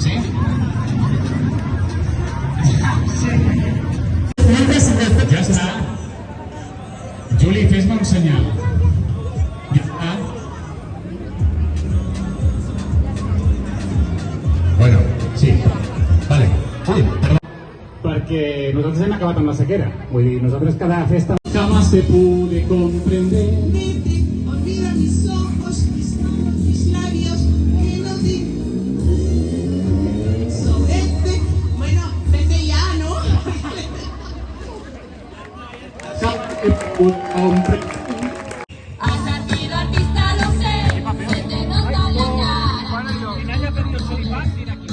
¿Sí? Ya está. Juli, fes-me un senyal. Ja està. Bueno, sí. Vale. Ui, perdó. Perquè nosaltres hem acabat amb la sequera. Vull dir, nosaltres cada festa jamás se pude comprender. Olvida mis ojos, mis manos, mis labios, que no di. Sobre este, bueno, vete ya, ¿no? Jamás se pude comprender. Has nacido artista, lo sé, se te nota en la cara. Quien haya pedido choripán, viene aquí.